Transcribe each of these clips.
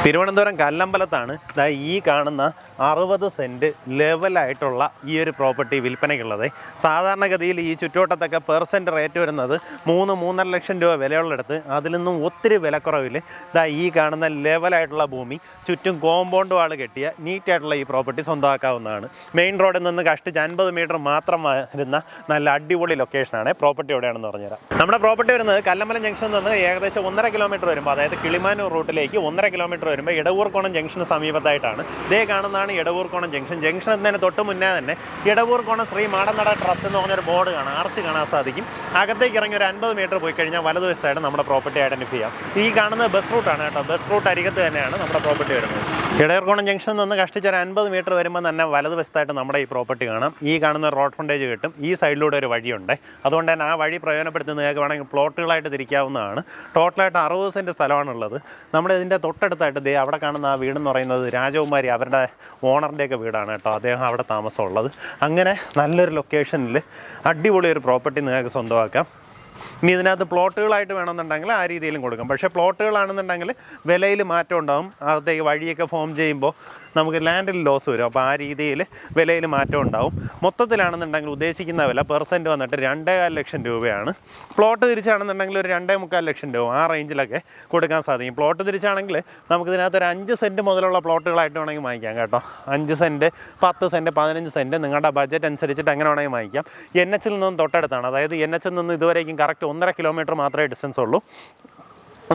തിരുവനന്തപുരം കല്ലമ്പലത്താണ് ഈ കാണുന്ന 60 സെൻറ്റ് ലെവലായിട്ടുള്ള ഈ ഒരു പ്രോപ്പർട്ടി വിൽപ്പനയ്ക്കുള്ളത്. സാധാരണഗതിയിൽ ഈ ചുറ്റുവട്ടത്തൊക്കെ പെർസെൻറ്റ് റേറ്റ് വരുന്നത് 3-3.5 ലക്ഷം രൂപ വിലയുള്ളിടത്ത് അതിൽ നിന്നും ഒത്തിരി വിലക്കുറവിൽ ഈ കാണുന്ന ലെവലായിട്ടുള്ള ഭൂമി ചുറ്റും കോമ്പൗണ്ട് വാൾ കെട്ടിയ നീറ്റായിട്ടുള്ള ഈ പ്രോപ്പർട്ടി സ്വന്തമാക്കാവുന്നതാണ്. മെയിൻ റോഡിൽ നിന്ന് കഷ്ടിച്ച് 50 മീറ്റർ മാത്രം വരുന്ന നല്ല അടിപൊളി ലൊക്കേഷനാണ്. പ്രോപ്പർട്ടി എവിടെയാണെന്ന് പറഞ്ഞുതരാം. നമ്മുടെ പ്രോപ്പർട്ടി വരുന്നത് കല്ലമ്പലം ജംഗ്ഷനിൽ നിന്ന് ഏകദേശം 1.5 കിലോമീറ്റർ വരുമ്പോൾ, അതായത് കിളിമാനൂർ റൂട്ടിലേക്ക് 1.5 കിലോമീറ്റർ വരുമ്പോൾ ഇടവൂർക്കോണം ജംഗ്ഷന് സമീപത്തായിട്ടാണ്. ഇതേ കാണുന്നതാണ് ഇടവൂർക്കോണം ജംഗ്ഷൻ. ജംഗ്ഷൻ എന്നതിന് തൊട്ട് മുന്നേ തന്നെ ഇടവൂർക്കോണം ശ്രീ മാടനട ട്രസ്റ്റ് എന്ന് പറഞ്ഞൊരു ബോർഡ് കാണാം, ആർച്ച് കാണാൻ സാധിക്കും. അകത്തേക്ക് ഇറങ്ങി ഒരു 50 മീറ്റർ പോയി കഴിഞ്ഞാൽ വലതുവശത്തായിട്ട് നമ്മുടെ പ്രോപ്പർട്ടി ഐഡൻറ്റിഫൈ ചെയ്യാം. ഈ കാണുന്നത് ബസ് റൂട്ടാണ് കേട്ടോ. ബസ് റൂട്ട് അരികത്ത് തന്നെയാണ് നമ്മുടെ പ്രോപ്പർട്ടി വരുന്നത്. ഇടവൂർക്കോണം ജംഗ്ഷനിൽ നിന്ന് കഷ്ടിച്ച് ഒരു 50 മീറ്റർ വരുമ്പോൾ തന്നെ വലതുവശത്തായിട്ട് നമ്മുടെ ഈ പ്രോപ്പർട്ടി കാണാം. ഈ കാണുന്ന റോഡ് ഫ്രണ്ടേജ് കിട്ടും. ഈ സൈഡിലൂടെ ഒരു വഴിയുണ്ട്. അതുകൊണ്ട് തന്നെ ആ വഴി പ്രയോജനപ്പെടുത്തി നിങ്ങൾക്ക് വേണമെങ്കിൽ പ്ലോട്ടുകളായിട്ട് തിരിക്കാവുന്നതാണ്. ടോട്ടലായിട്ട് 60 സെൻറ്റ് സ്ഥലമാണുള്ളത്. നമ്മുടെ ഇതിൻ്റെ തൊട്ടടുത്തായിട്ട് അവിടെ കാണുന്ന ആ വീടെന്ന് പറയുന്നത് രാജകുമാരി അവരുടെ ഓണറിൻ്റെയൊക്കെ വീടാണ് കേട്ടോ. അദ്ദേഹം അവിടെ താമസമുള്ളത്. അങ്ങനെ നല്ലൊരു ലൊക്കേഷനിൽ അടിപൊളി ഒരു പ്രോപ്പർട്ടി നിങ്ങൾക്ക് സ്വന്തമാക്കാം. ഇനി ഇതിനകത്ത് പ്ലോട്ടുകളായിട്ട് വേണമെന്നുണ്ടെങ്കിൽ ആ രീതിയിലും കൊടുക്കാം. പക്ഷേ പ്ലോട്ടുകളാണെന്നുണ്ടെങ്കിൽ വിലയിൽ മാറ്റം ഉണ്ടാകും. അകത്തേക്ക് വഴിയൊക്കെ ഫോം ചെയ്യുമ്പോൾ നമുക്ക് ലാൻഡിൽ ലോസ് വരും. അപ്പോൾ ആ രീതിയിൽ വിലയിൽ മാറ്റം ഉണ്ടാവും. മൊത്തത്തിലാണെന്നുണ്ടെങ്കിൽ ഉദ്ദേശിക്കുന്ന വില പെർസെൻറ്റ് വന്നിട്ട് 2.5 ലക്ഷം രൂപയാണ്. പ്ലോട്ട് തിരിച്ചാണെന്നുണ്ടെങ്കിൽ ഒരു 2.25 ലക്ഷം രൂപ ആ റേഞ്ചിലൊക്കെ കൊടുക്കാൻ സാധിക്കും. പ്ലോട്ട് തിരിച്ചാണെങ്കിൽ നമുക്കിതിനകത്ത് ഒരു 5 സെൻറ്റ് മുതലുള്ള പ്ലോട്ടുകളായിട്ട് വേണമെങ്കിൽ വാങ്ങിക്കാം കേട്ടോ. 5 സെൻറ്റ്, 10 സെൻറ്റ്, 15 സെൻറ്റ് നിങ്ങളുടെ ബഡ്ജറ്റ് അനുസരിച്ചിട്ട് എങ്ങനെ വേണമെങ്കിൽ വാങ്ങിക്കാം. NH-ൽ നിന്നും തൊട്ടടുത്താണ്. അതായത് NH-ൽ നിന്ന് ഇതുവരേക്കും കറക്റ്റ് 1.5 കിലോമീറ്റർ മാത്രമേ ഡിസ്റ്റൻസ് ഉള്ളൂ.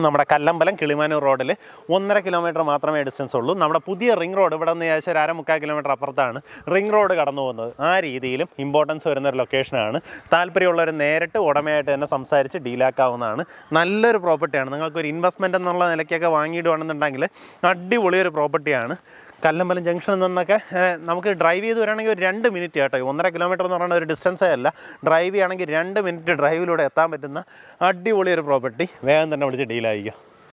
നമ്മുടെ കല്ലമ്പലം കിളിമാനൂർ റോഡിൽ 1.5 കിലോമീറ്റർ മാത്രമേ ഡിസ്റ്റൻസ് ഉള്ളൂ. നമ്മുടെ പുതിയ റിംഗ് റോഡ് ഇവിടെ നിന്ന് ഏകദേശം ഒരു 1/4 കിലോമീറ്റർ അപ്പുറത്താണ് റിംഗ് റോഡ് കടന്നു പോകുന്നത്. ആ രീതിയിലും ഇമ്പോർട്ടൻസ് വരുന്നൊരു ലൊക്കേഷനാണ്. താല്പര്യമുള്ളവർ നേരിട്ട് ഉടമയായിട്ട് തന്നെ സംസാരിച്ച് ഡീലാക്കാവുന്നതാണ്. നല്ലൊരു പ്രോപ്പർട്ടിയാണ്. നിങ്ങൾക്കൊരു ഇൻവെസ്റ്റ്മെൻറ്റ് എന്നുള്ള നിലയ്ക്കൊക്കെ വാങ്ങിയിടുകയാണെന്നുണ്ടെങ്കിൽ അടിപൊളിയൊരു പ്രോപ്പർട്ടിയാണ്. കല്ലമ്പലം ജംഗ്ഷനിൽ നിന്നൊക്കെ നമുക്ക് ഡ്രൈവ് ചെയ്ത് വരികയാണെങ്കിൽ ഒരു 2 മിനിറ്റ് കേട്ടോ. 1.5 കിലോമീറ്റർ എന്ന് പറയുന്ന ഒരു ഡിസ്റ്റൻസേ അല്ല. ഡ്രൈവ് ചെയ്യുകയാണെങ്കിൽ 2 മിനിറ്റ് ഡ്രൈവിലൂടെ എത്താൻ പറ്റുന്ന അടിപൊളിയൊരു പ്രോപ്പർട്ടി. വേഗം തന്നെ വിളിച്ച് ഡീലായിരിക്കും.